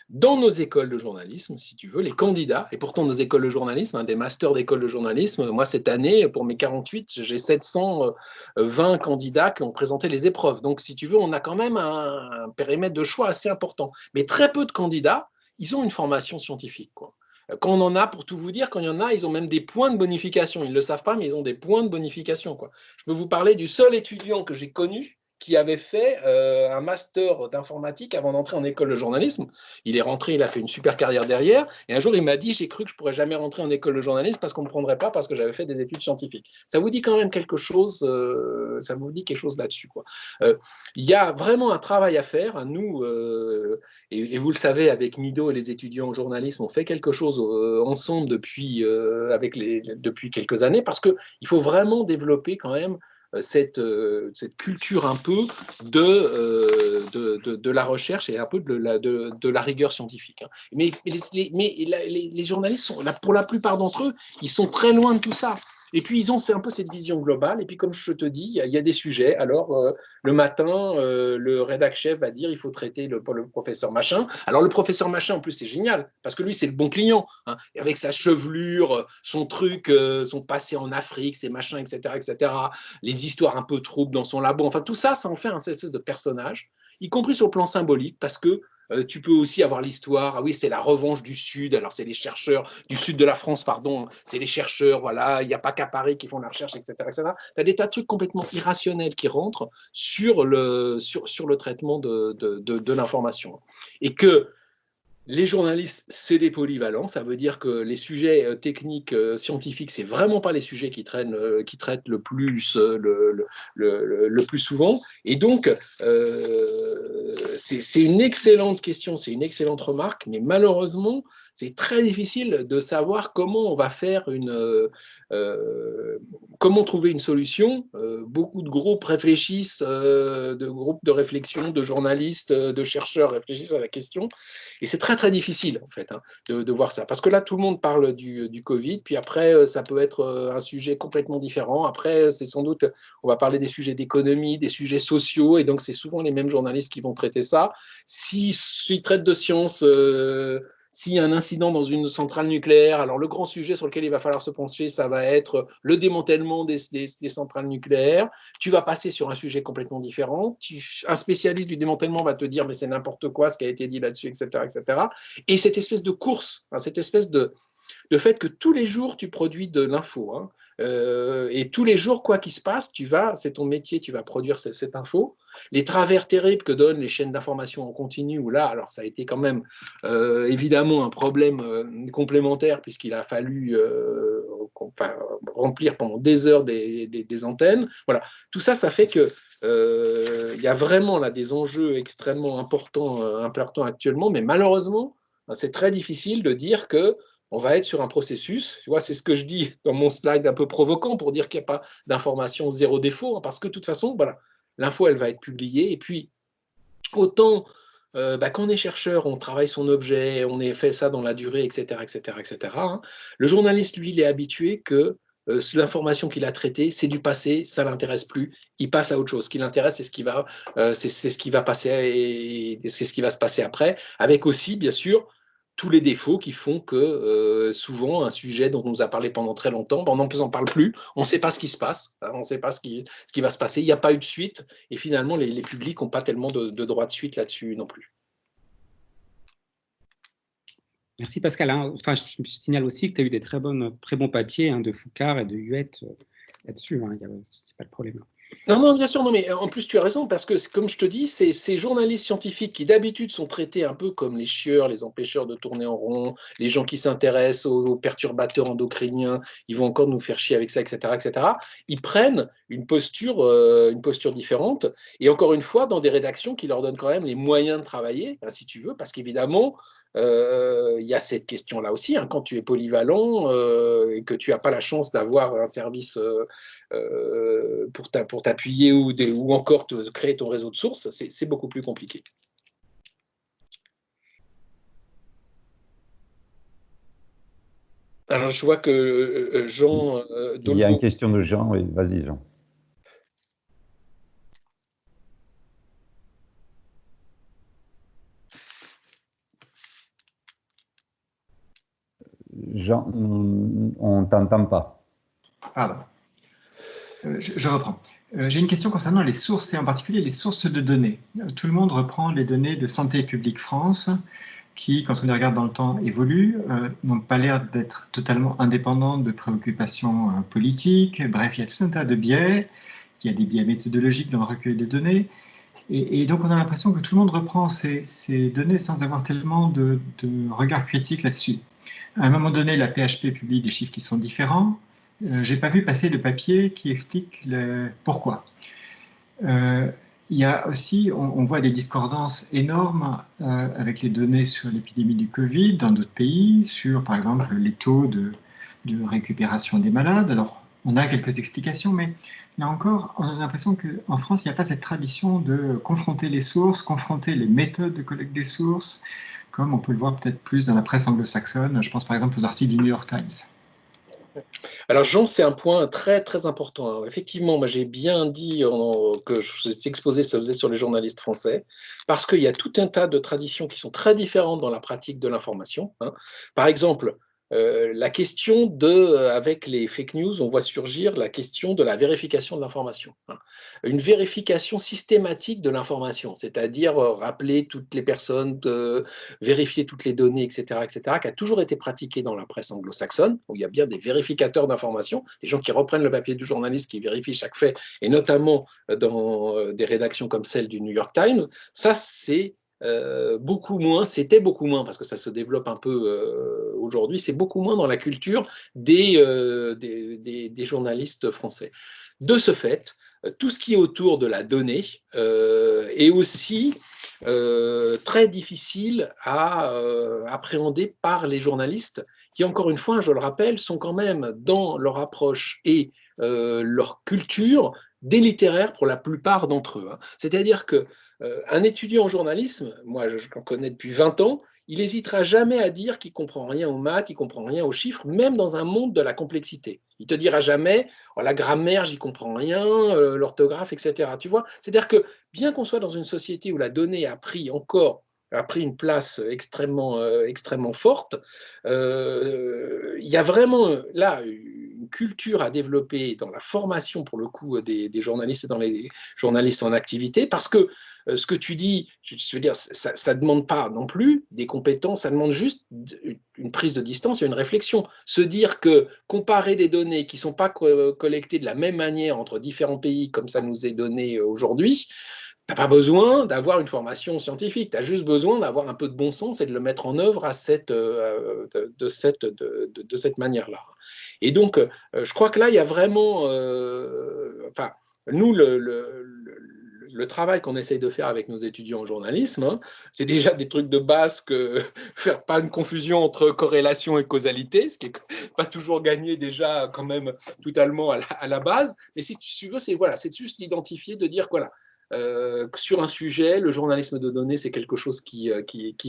dans nos écoles de journalisme, si tu veux, les candidats, et pourtant nos écoles de journalisme, des masters d'école de journalisme, moi cette année, pour mes 48, j'ai 720 candidats qui ont présenté les épreuves. Donc, si tu veux, on a quand même un périmètre de choix assez important. Mais très peu de candidats, ils ont une formation scientifique, quoi. Quand on en a, pour tout vous dire, quand il y en a, ils ont même des points de bonification. Ils ne le savent pas, mais ils ont des points de bonification, quoi. Je peux vous parler du seul étudiant que j'ai connu qui avait fait un master d'informatique avant d'entrer en école de journalisme. Il est rentré, il a fait une super carrière derrière. Et un jour, il m'a dit, j'ai cru que je ne pourrais jamais rentrer en école de journalisme parce qu'on ne me prendrait pas parce que j'avais fait des études scientifiques. Ça vous dit quand même quelque chose, ça vous dit quelque chose là-dessus, quoi. Il y a vraiment un travail à faire. Nous, et vous le savez, avec Mido et les étudiants en journalisme, on fait quelque chose ensemble depuis quelques années parce qu'il faut vraiment développer quand même cette culture un peu de la recherche et un peu de la rigueur scientifique. Mais les journalistes, pour la plupart d'entre eux, ils sont très loin de tout ça. Et puis, c'est un peu cette vision globale. Et puis, comme je te dis, il y a des sujets. Alors, le matin, le rédac-chef va dire il faut traiter le professeur machin. Alors, le professeur machin, en plus, c'est génial, parce que lui, c'est le bon client. Hein, avec sa chevelure, son truc, son passé en Afrique, ses machins, etc., etc., les histoires un peu troubles dans son labo. Enfin, tout ça, ça en fait un espèce de personnage, y compris sur le plan symbolique, parce que tu peux aussi avoir l'histoire, ah oui, c'est la revanche du Sud, alors c'est les chercheurs, du Sud de la France, pardon, c'est les chercheurs, voilà, il n'y a pas qu'à Paris qui font la recherche, etc. etc. Tu as des tas de trucs complètement irrationnels qui rentrent sur le traitement de l'information. Et que les journalistes, c'est des polyvalents, ça veut dire que les sujets techniques, scientifiques, c'est vraiment pas les sujets qui traitent le plus, le plus souvent. Et donc, c'est une excellente question, c'est une excellente remarque, mais malheureusement, c'est très difficile de savoir comment on va faire comment trouver une solution. Beaucoup de groupes réfléchissent, de groupes de réflexion, de journalistes, de chercheurs réfléchissent à la question. Et c'est très, très difficile, en fait, hein, de voir ça. Parce que là, tout le monde parle du Covid, puis après, ça peut être un sujet complètement différent. Après, c'est sans doute, on va parler des sujets d'économie, des sujets sociaux, et donc c'est souvent les mêmes journalistes qui vont traiter ça. S'ils traitent de sciences, s'il y a un incident dans une centrale nucléaire, alors le grand sujet sur lequel il va falloir se pencher, ça va être le démantèlement des centrales nucléaires. Tu vas passer sur un sujet complètement différent. Un spécialiste du démantèlement va te dire mais c'est n'importe quoi ce qui a été dit là-dessus, etc., etc. Et cette espèce de course, hein, cette espèce de fait que tous les jours tu produis de l'info, hein, et tous les jours, quoi qu'il se passe, c'est ton métier, tu vas produire cette info. Les travers terribles que donnent les chaînes d'information en continu, où là, alors ça a été quand même évidemment un problème complémentaire, puisqu'il a fallu remplir pendant des heures des antennes. Voilà, tout ça, ça fait que il y a vraiment là des enjeux extrêmement importants actuellement, mais malheureusement, c'est très difficile de dire que on va être sur un processus, tu vois, c'est ce que je dis dans mon slide un peu provoquant pour dire qu'il n'y a pas d'information zéro défaut, hein, parce que de toute façon, voilà, l'info, elle va être publiée, et puis autant quand on est chercheur, on travaille son objet, on fait ça dans la durée, etc., etc., etc., hein, le journaliste, lui, il est habitué que l'information qu'il a traitée, c'est du passé, ça ne l'intéresse plus, il passe à autre chose. Ce qui l'intéresse, c'est ce qui va, c'est ce qui va passer, et c'est ce qui va se passer après, avec aussi, bien sûr, tous les défauts qui font que souvent un sujet dont on nous a parlé pendant très longtemps, on n'en parle plus, on ne sait pas ce qui se passe, hein, on ne sait pas ce qui va se passer, il n'y a pas eu de suite, et finalement les publics n'ont pas tellement de droit de suite là-dessus non plus. Merci Pascal. Enfin, je signale aussi que tu as eu des très bons papiers, hein, de Foucard et de Huette là-dessus, hein, il n'y a pas de problème. Non, bien sûr, non, mais en plus tu as raison, parce que comme je te dis, ces journalistes scientifiques qui d'habitude sont traités un peu comme les chieurs, les empêcheurs de tourner en rond, les gens qui s'intéressent aux perturbateurs endocriniens, ils vont encore nous faire chier avec ça, etc., etc. Ils prennent une posture différente, et encore une fois, dans des rédactions qui leur donnent quand même les moyens de travailler, hein, si tu veux, parce qu'évidemment, il y a cette question-là aussi, hein, quand tu es polyvalent et que tu n'as pas la chance d'avoir un service pour t'appuyer ou encore te créer ton réseau de sources, c'est beaucoup plus compliqué. Alors, je vois que Jean Il y a une question de Jean, oui, vas-y Jean. Jean, on ne t'entend pas. Pardon. Je reprends. J'ai une question concernant les sources, et en particulier les sources de données. Tout le monde reprend les données de Santé publique France, qui, quand on les regarde dans le temps, évoluent, n'ont pas l'air d'être totalement indépendantes de préoccupations politiques. Bref, il y a tout un tas de biais. Il y a des biais méthodologiques dans le recueil des données. Et donc, on a l'impression que tout le monde reprend ces données sans avoir tellement de regard critique là-dessus. À un moment donné, la PHP publie des chiffres qui sont différents. Je n'ai pas vu passer le papier qui explique pourquoi. Il y a aussi, on voit des discordances énormes avec les données sur l'épidémie du Covid dans d'autres pays, sur par exemple les taux de récupération des malades. Alors, on a quelques explications, mais là encore, on a l'impression qu'en France, il n'y a pas cette tradition de confronter les sources, confronter les méthodes de collecte des sources, comme on peut le voir peut-être plus dans la presse anglo-saxonne. Je pense par exemple aux articles du New York Times. Alors Jean, c'est un point très très important. Alors, effectivement, moi j'ai bien dit que cet exposé se faisait sur les journalistes français, parce qu'il y a tout un tas de traditions qui sont très différentes dans la pratique de l'information, hein. Par exemple, la question avec les fake news, on voit surgir la question de la vérification de l'information, hein. Une vérification systématique de l'information, c'est-à-dire rappeler toutes les personnes, vérifier toutes les données, etc., etc., qui a toujours été pratiquée dans la presse anglo-saxonne, où il y a bien des vérificateurs d'information, des gens qui reprennent le papier du journaliste, qui vérifient chaque fait, et notamment dans des rédactions comme celle du New York Times. Ça, c'est beaucoup moins, c'était beaucoup moins, parce que ça se développe un peu aujourd'hui, c'est beaucoup moins dans la culture des journalistes français. De ce fait, tout ce qui est autour de la donnée est aussi très difficile à appréhender par les journalistes qui, encore une fois, je le rappelle, sont quand même dans leur approche et leur culture des littéraires pour la plupart d'entre eux. C'est-à-dire qu'un étudiant en journalisme, moi je le connais depuis 20 ans, il n'hésitera jamais à dire qu'il ne comprend rien aux maths, il ne comprend rien aux chiffres, même dans un monde de la complexité. Il ne te dira jamais oh, la grammaire, j'y comprends rien, l'orthographe, etc. Tu vois, c'est-à-dire que bien qu'on soit dans une société où la donnée a pris une place extrêmement forte, il y a vraiment là une culture à développer dans la formation, pour le coup, des journalistes et dans les journalistes en activité, parce que ce que tu dis, je veux dire, ça ne demande pas non plus des compétences, ça demande juste une prise de distance et une réflexion. Se dire que comparer des données qui ne sont pas collectées de la même manière entre différents pays, comme ça nous est donné aujourd'hui, tu n'as pas besoin d'avoir une formation scientifique, tu as juste besoin d'avoir un peu de bon sens et de le mettre en œuvre de cette manière-là. Et donc, je crois que là, il y a vraiment... enfin, nous, le travail qu'on essaye de faire avec nos étudiants en journalisme, c'est déjà des trucs de base que faire pas une confusion entre corrélation et causalité, ce qui n'est pas toujours gagné déjà quand même totalement à la base. Mais si tu veux, c'est juste d'identifier, de dire voilà, sur un sujet, le journalisme de données, c'est quelque chose qui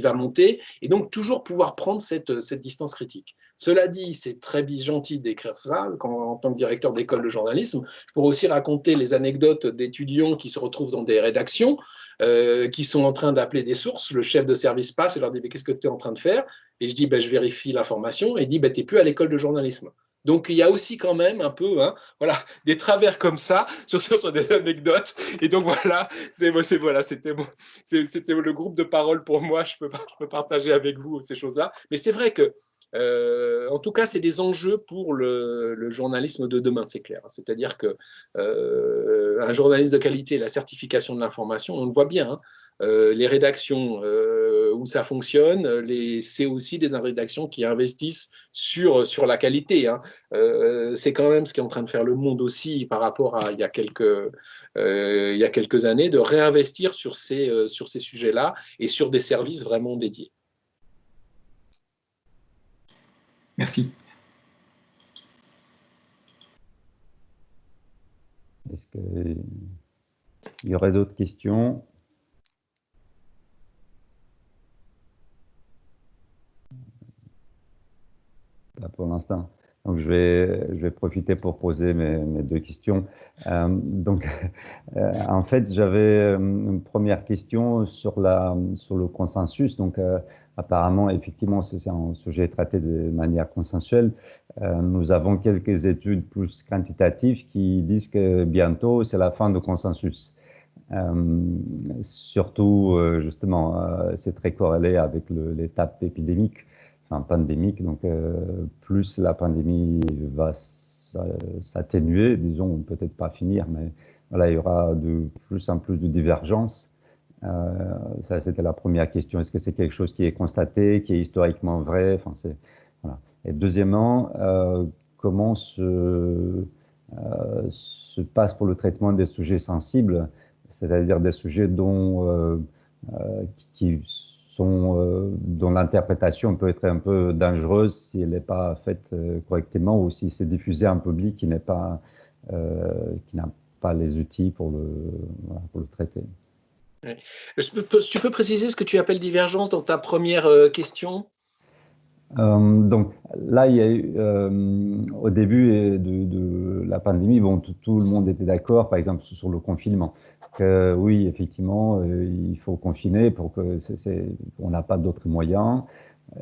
va monter, et donc toujours pouvoir prendre cette distance critique. Cela dit, c'est très gentil d'écrire ça en tant que directeur d'école de journalisme. Je pourrais aussi raconter les anecdotes d'étudiants qui se retrouvent dans des rédactions, qui sont en train d'appeler des sources. Le chef de service passe et leur dit « qu'est-ce que tu es en train de faire ?» Et je dis « je vérifie l'information », et il dit « tu n'es plus à l'école de journalisme ». Donc, il y a aussi quand même un peu des travers comme ça sur des anecdotes. Et donc, voilà, c'était le groupe de parole pour moi. Je peux partager avec vous ces choses-là. Mais c'est vrai que, en tout cas, c'est des enjeux pour le journalisme de demain, c'est clair. C'est-à-dire qu'un journaliste de qualité, la certification de l'information, on le voit bien, les rédactions où ça fonctionne, c'est aussi des rédactions qui investissent sur la qualité. C'est quand même ce qui est en train de faire le monde aussi par rapport à il y a quelques années, de réinvestir sur ces sujets-là et sur des services vraiment dédiés. Merci. Est-ce qu'il y aurait d'autres questions? Pas pour l'instant. Donc, je vais profiter pour poser mes deux questions. En fait, j'avais une première question sur le consensus. Donc, apparemment, effectivement, c'est un sujet traité de manière consensuelle. Nous avons quelques études plus quantitatives qui disent que bientôt, c'est la fin du consensus. Surtout, justement, c'est très corrélé avec l'étape épidémique. Pandémique, donc plus la pandémie va s'atténuer, disons, peut-être pas finir, mais voilà, il y aura de plus en plus de divergences. Ça, c'était la première question. Est-ce que c'est quelque chose qui est constaté, qui est historiquement vrai? Voilà. Et deuxièmement, comment se passe pour le traitement des sujets sensibles, c'est-à-dire des sujets dont l'interprétation peut être un peu dangereuse si elle n'est pas faite correctement ou si c'est diffusé à un public qui n'a pas les outils pour le traiter. Ouais. Tu peux préciser ce que tu appelles divergence dans ta première question? Donc là, il y a eu, au début de la pandémie, tout le monde était d'accord, par exemple, sur le confinement. Que oui, effectivement, il faut confiner pour que on n'a pas d'autres moyens.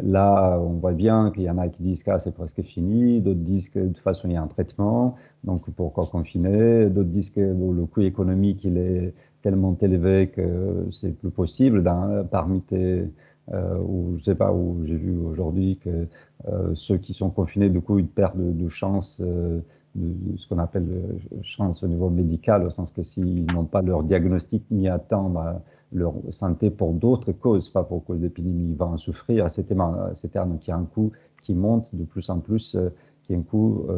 Là, on voit bien qu'il y en a qui disent que c'est presque fini, d'autres disent que de toute façon il y a un traitement, donc pourquoi confiner? D'autres disent que le coût économique il est tellement élevé que c'est plus possible. Parmi ou je sais pas, où j'ai vu aujourd'hui que ceux qui sont confinés, du coup, ils perdent de chance. De ce qu'on appelle chance au niveau médical, au sens que s'ils n'ont pas leur diagnostic mis à temps, leur santé pour d'autres causes, pas pour cause d'épidémie, vont en souffrir à ces termes. Donc il y a un coût qui monte de plus en plus, qui est un coût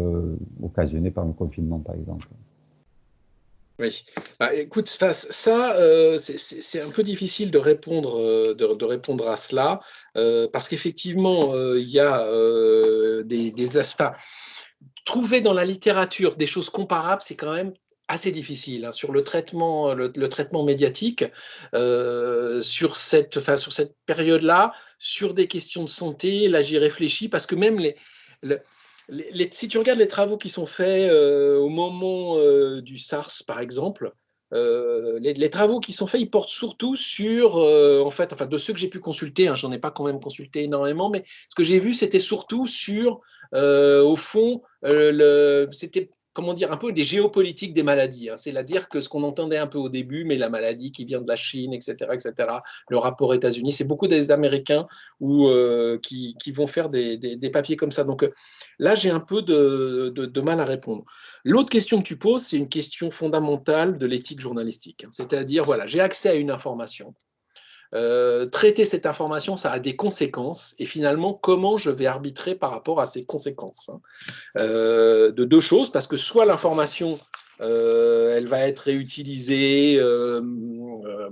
occasionné par le confinement, par exemple. Oui. Bah, écoute, ça, c'est un peu difficile de répondre, de répondre à cela, parce qu'effectivement, il y a des aspects. Trouver dans la littérature des choses comparables, c'est quand même assez difficile, hein, sur le traitement, le traitement médiatique, sur cette période-là, sur des questions de santé. Là, j'y réfléchis parce que même si tu regardes les travaux qui sont faits au moment du SARS, par exemple, les travaux qui sont faits, ils portent surtout sur, en fait, enfin, de ceux que j'ai pu consulter, hein, j'en ai pas quand même consulté énormément, mais ce que j'ai vu, c'était surtout sur, au fond, c'était, comment dire, un peu des géopolitiques des maladies, hein. C'est-à-dire que ce qu'on entendait un peu au début, mais la maladie qui vient de la Chine, etc., etc., le rapport États-Unis, c'est beaucoup des Américains qui vont faire des papiers comme ça. Donc là, j'ai un peu de mal à répondre. L'autre question que tu poses, c'est une question fondamentale de l'éthique journalistique. C'est-à-dire, voilà, j'ai accès à une information. Traiter cette information, ça a des conséquences. Et finalement, comment je vais arbitrer par rapport à ces conséquences, hein. De deux choses, parce que soit l'information, elle va être réutilisée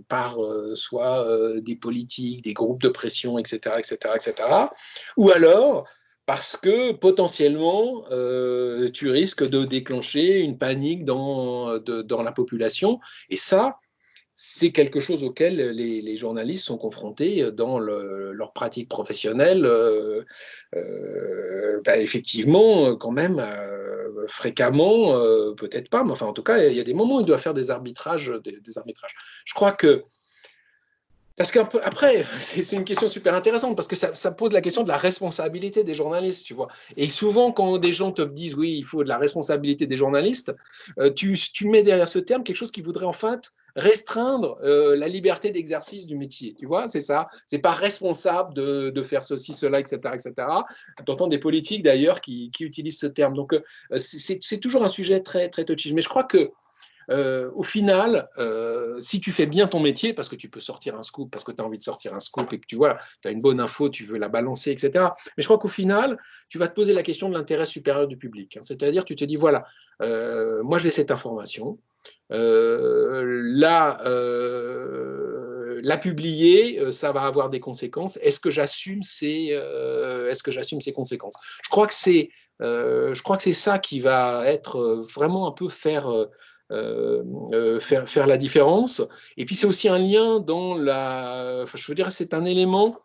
par soit des politiques, des groupes de pression, etc., etc., etc., ou alors parce que potentiellement, tu risques de déclencher une panique dans la population. Et ça, c'est quelque chose auquel les journalistes sont confrontés dans leur pratique professionnelle, effectivement, quand même, fréquemment, peut-être pas, mais enfin, en tout cas, il y a des moments où ils doivent faire des arbitrages. Des arbitrages. Je crois que parce qu'après, c'est une question super intéressante parce que ça pose la question de la responsabilité des journalistes, tu vois. Et souvent, quand des gens te disent oui, il faut de la responsabilité des journalistes, tu mets derrière ce terme quelque chose qui voudrait en fait restreindre la liberté d'exercice du métier, tu vois, c'est ça. C'est pas responsable de faire ceci, cela, etc., etc. Tu entends des politiques d'ailleurs qui utilisent ce terme. Donc, c'est toujours un sujet très, très touchy. Mais je crois que au final, si tu fais bien ton métier, parce que tu peux sortir un scoop, parce que tu as envie de sortir un scoop et que tu vois, tu as une bonne info, tu veux la balancer, etc. Mais je crois qu'au final, tu vas te poser la question de l'intérêt supérieur du public, hein. C'est-à-dire, tu te dis, voilà, moi j'ai cette information, la publier, ça va avoir des conséquences. Est-ce que j'assume ces conséquences? Je crois que c'est ça qui va être vraiment un peu faire la différence. Et puis c'est aussi un lien dans je veux dire, c'est un élément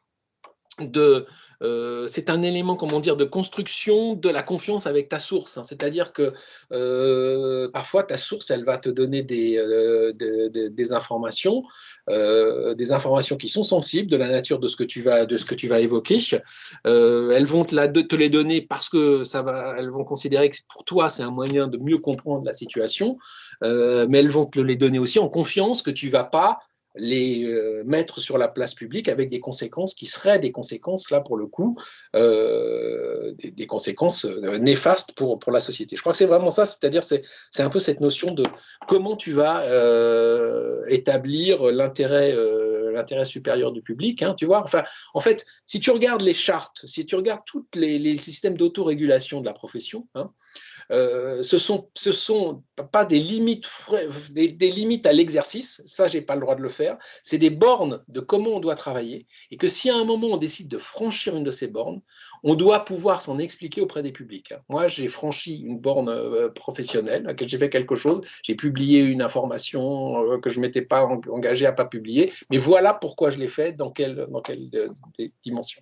comment dire, de construction de la confiance avec ta source, hein. C'est-à-dire que parfois ta source, elle va te donner des informations qui sont sensibles de la nature de ce que tu vas évoquer. Elles vont te les donner parce que elles vont considérer que pour toi c'est un moyen de mieux comprendre la situation, mais elles vont te les donner aussi en confiance que tu vas pas les mettre sur la place publique avec des conséquences qui seraient des conséquences, là, pour le coup, des conséquences néfastes pour la société. Je crois que c'est vraiment ça, c'est-à-dire c'est un peu cette notion de comment tu vas établir l'intérêt supérieur du public, hein, tu vois. Enfin, en fait, si tu regardes les chartes, si tu regardes tous les systèmes d'autorégulation de la profession, hein, ce sont pas des limites, des limites à l'exercice, ça j'ai pas le droit de le faire, c'est des bornes de comment on doit travailler, et que si à un moment on décide de franchir une de ces bornes, on doit pouvoir s'en expliquer auprès des publics. Moi j'ai franchi une borne professionnelle, à laquelle j'ai fait quelque chose, j'ai publié une information que je m'étais pas engagé à pas publier, mais voilà pourquoi je l'ai fait, dans quelle dimension.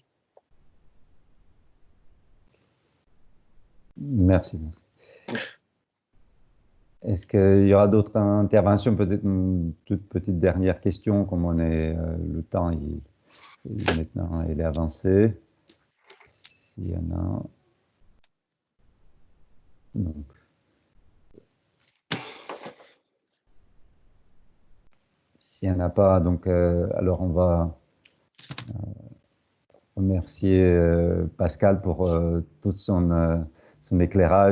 Merci. Est-ce qu'il y aura d'autres interventions? Peut-être une toute petite dernière question, comme on est, le temps maintenant il est avancé. S'il y en a. Donc. S'il n'y en a pas, donc alors on va remercier Pascal pour tout son éclairage.